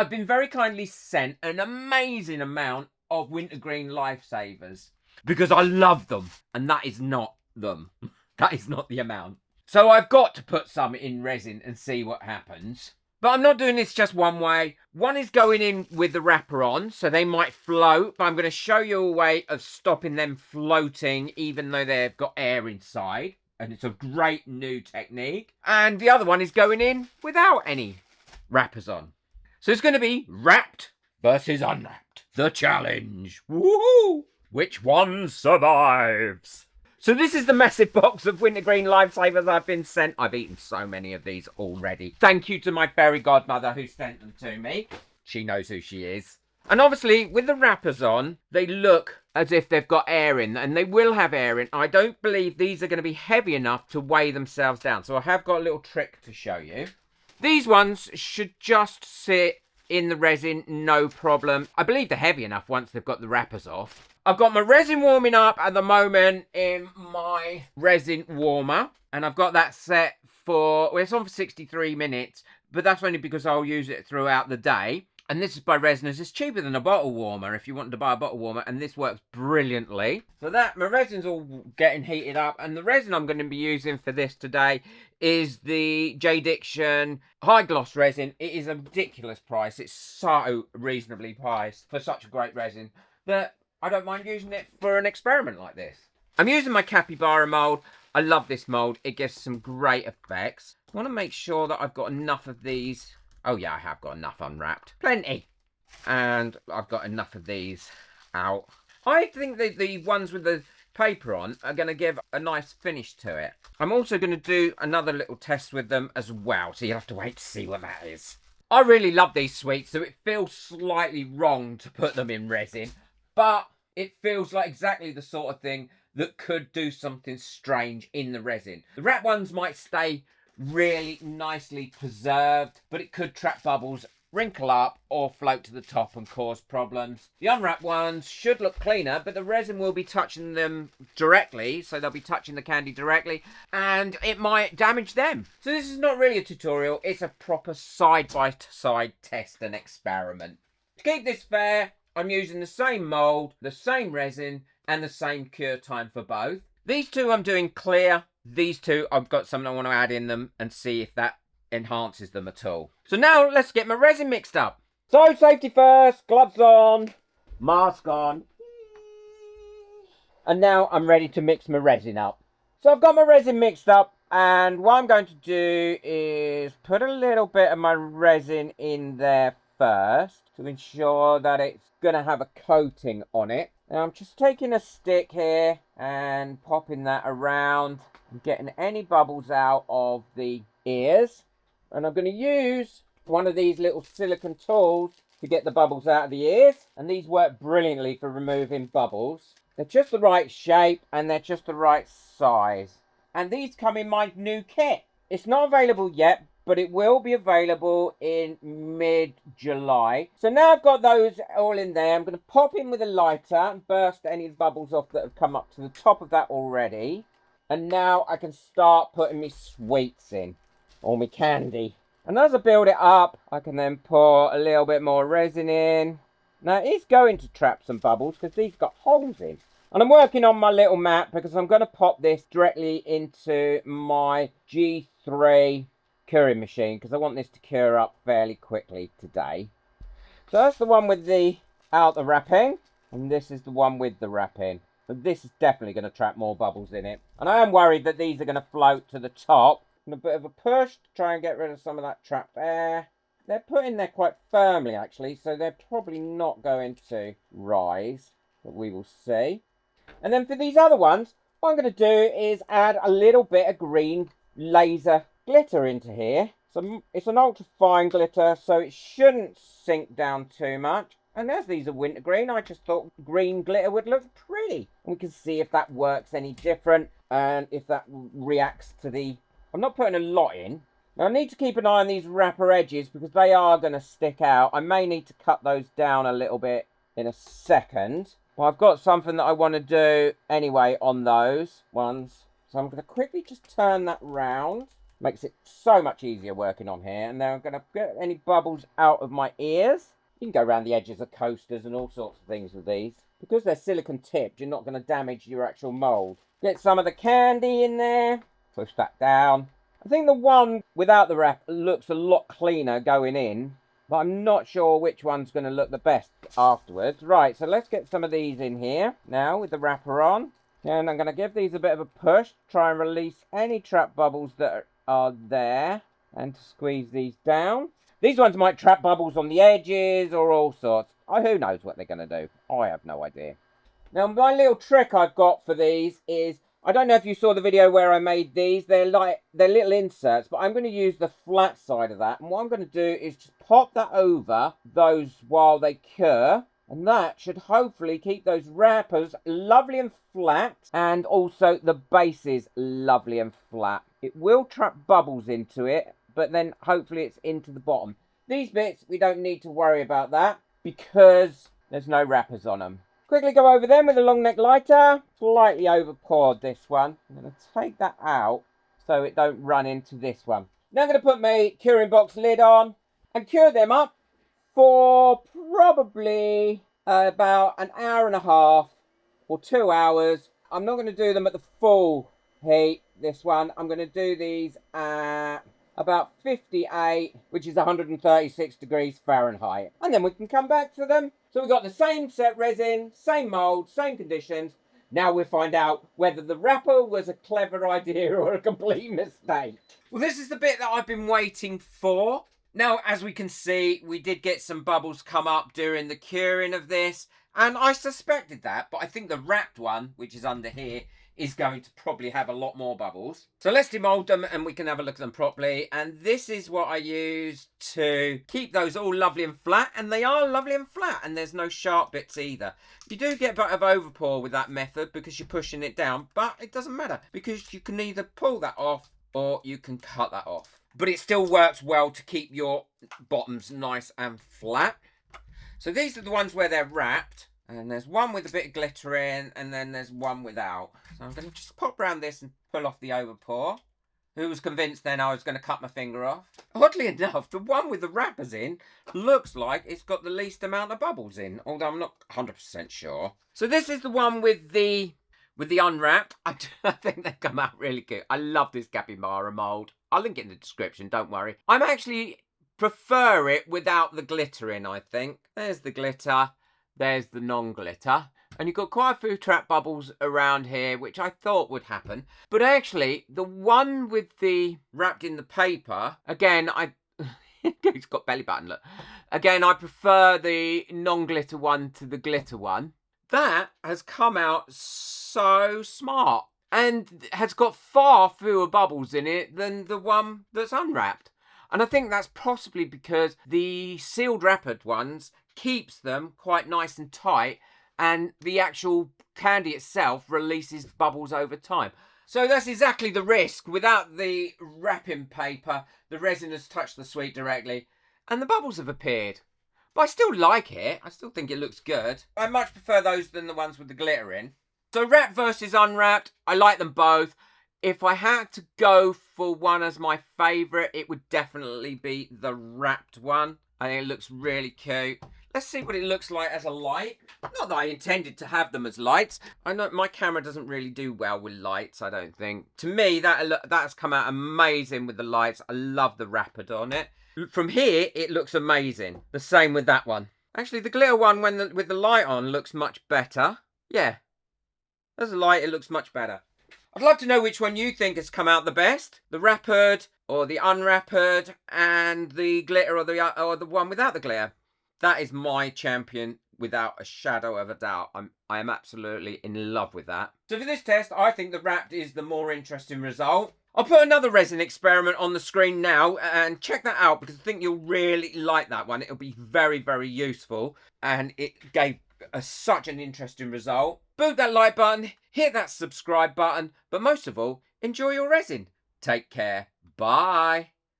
I've been very kindly sent an amazing amount of Wintergreen Life Savers because I love them, and that is not them. That is not the amount. So I've got to put some in resin and see what happens. But I'm not doing this just one way. One is going in with the wrapper on, so they might float. But I'm going to show you a way of stopping them floating, even though they've got air inside. And it's a great new technique. And the other one is going in without any wrappers on. So it's going to be wrapped versus unwrapped. The challenge. Woohoo! Which one survives? So this is the massive box of Wintergreen Life Savers I've been sent. I've eaten so many of these already. Thank you to my fairy godmother who sent them to me. She knows who she is. And obviously, with the wrappers on, they look as if they've got air in, and they will have air in. I don't believe these are going to be heavy enough to weigh themselves down. So I have got a little trick to show you. These ones should just sit in the resin, no problem. I believe they're heavy enough once they've got the wrappers off. I've got my resin warming up at the moment in my resin warmer. And I've got that set for, well, it's on for 63 minutes. But that's only because I'll use it throughout the day. And this is by Resiners. It's cheaper than a bottle warmer if you wanted to buy a bottle warmer. And this works brilliantly. So that, my resin's all getting heated up. And the resin I'm going to be using for this today is the J. Diction High Gloss resin. It is a ridiculous price. It's so reasonably priced for such a great resin that I don't mind using it for an experiment like this. I'm using my capybara mould. I love this mould. It gives some great effects. I want to make sure that I've got enough of these. Oh yeah, I have got enough unwrapped. Plenty. And I've got enough of these out. I think that the ones with the paper on are going to give a nice finish to it. I'm also going to do another little test with them as well. So you'll have to wait to see what that is. I really love these sweets, so it feels slightly wrong to put them in resin. But it feels like exactly the sort of thing that could do something strange in the resin. The wrap ones might stay really nicely preserved, but it could trap bubbles, wrinkle up, or float to the top and cause problems. The unwrapped ones should look cleaner, but the resin will be touching them directly, so they'll be touching the candy directly, and it might damage them. So this is not really a tutorial, it's a proper side-by-side test and experiment. To keep this fair, I'm using the same mould, the same resin, and the same cure time for both. These two I'm doing clear. These two I've got something I want to add in them and see if that enhances them at all. So now let's get my resin mixed up. So safety first, gloves on, mask on. And now I'm ready to mix my resin up. So I've got my resin mixed up, and what I'm going to do is put a little bit of my resin in there first to ensure that it's going to have a coating on it. Now I'm just taking a stick here and popping that around and getting any bubbles out of the ears. And I'm going to use one of these little silicone tools to get the bubbles out of the ears. And these work brilliantly for removing bubbles. They're just the right shape and they're just the right size. And these come in my new kit. It's not available yet, but it will be available in mid-July. So now I've got those all in there. I'm going to pop in with a lighter and burst any bubbles off that have come up to the top of that already. And now I can start putting my sweets in, or my candy. And as I build it up, I can then pour a little bit more resin in. Now it is going to trap some bubbles because these got holes in. And I'm working on my little mat because I'm going to pop this directly into my G3 curing machine because I want this to cure up fairly quickly today. So that's the one with the wrapping, and this is the one with the wrapping. But this is definitely going to trap more bubbles in it. And I am worried that these are going to float to the top. And a bit of a push to try and get rid of some of that trapped air. They're put in there quite firmly actually, so they're probably not going to rise, but we will see. And then for these other ones, what I'm going to do is add a little bit of green laser glitter into here. So it's an ultra fine glitter, so it shouldn't sink down too much. And as these are wintergreen, I just thought green glitter would look pretty. And we can see if that works any different and if that reacts to the... I'm not putting a lot in. Now I need to keep an eye on these wrapper edges because they are going to stick out. I may need to cut those down a little bit in a second. But I've got something that I want to do anyway on those ones. So I'm going to quickly just turn that round. Makes it so much easier working on here. And now I'm going to get any bubbles out of my ears. You can go around the edges of coasters and all sorts of things with these. Because they're silicone tipped, you're not going to damage your actual mould. Get some of the candy in there. Push that down. I think the one without the wrap looks a lot cleaner going in. But I'm not sure which one's going to look the best afterwards. Right, so let's get some of these in here now with the wrapper on. And I'm going to give these a bit of a push. Try and release any trap bubbles that are there. And to squeeze these down. These ones might trap bubbles on the edges or all sorts. Who knows what they're going to do? I have no idea. Now, my little trick I've got for these is, I don't know if you saw the video where I made these. They're little inserts, but I'm going to use the flat side of that. And what I'm going to do is just pop that over those while they cure. And that should hopefully keep those wrappers lovely and flat. And also the bases lovely and flat. It will trap bubbles into it, but then hopefully it's into the bottom. These bits, we don't need to worry about that because there's no wrappers on them. Quickly go over them with a long neck lighter. Slightly over poured this one. I'm going to take that out so it don't run into this one. Now I'm going to put my curing box lid on and cure them up for probably about an hour and a half or 2 hours. I'm not going to do them at the full heat, this one. I'm going to do these at about 58, which is 136 degrees Fahrenheit. And then we can come back to them. So we've got the same set resin, same mould, same conditions. Now we'll find out whether the wrapper was a clever idea or a complete mistake. Well, this is the bit that I've been waiting for. Now, as we can see, we did get some bubbles come up during the curing of this. And I suspected that, but I think the wrapped one, which is under here, is going to probably have a lot more bubbles. So let's demould them and we can have a look at them properly. And this is what I use to keep those all lovely and flat. And they are lovely and flat, and there's no sharp bits either. You do get a bit of overpour with that method because you're pushing it down, but it doesn't matter because you can either pull that off or you can cut that off. But it still works well to keep your bottoms nice and flat. So these are the ones where they're wrapped. And there's one with a bit of glitter in, and then there's one without. So I'm going to just pop around this and pull off the overpour. Who was convinced then I was going to cut my finger off? Oddly enough, the one with the wrappers in looks like it's got the least amount of bubbles in, although I'm not 100% sure. So this is the one with the unwrapped. I think they come out really cute. I love this capybara mould. I'll link it in the description, don't worry. I'm actually prefer it without the glitter in, I think. There's the glitter. There's the non-glitter. And you've got quite a few trap bubbles around here, which I thought would happen. But actually, the one with the wrapped in the paper, again, it's got belly button, look. Again, I prefer the non-glitter one to the glitter one. That has come out so smart and has got far fewer bubbles in it than the one that's unwrapped. And I think that's possibly because the sealed wrappered ones keeps them quite nice and tight, and the actual candy itself releases bubbles over time. So that's exactly the risk. Without the wrapping paper, the resin has touched the sweet directly and the bubbles have appeared. But I still like it. I still think it looks good. I much prefer those than the ones with the glitter in. So wrapped versus unwrapped, I like them both. If I had to go for one as my favourite, it would definitely be the wrapped one. I think it looks really cute. Let's see what it looks like as a light. Not that I intended to have them as lights. I know my camera doesn't really do well with lights, I don't think. To me, that has come out amazing with the lights. I love the wrapper on it. From here, it looks amazing. The same with that one. Actually, the glitter one with the light on looks much better. Yeah. As a light, it looks much better. I'd love to know which one you think has come out the best. The wrappered or the unwrappered, and the glitter or the one without the glitter. That is my champion without a shadow of a doubt. I am absolutely in love with that. So for this test, I think the wrapped is the more interesting result. I'll put another resin experiment on the screen now and check that out because I think you'll really like that one. It'll be very, very useful, and it gave such an interesting result. Boot that like button, hit that subscribe button, but most of all, enjoy your resin. Take care. Bye.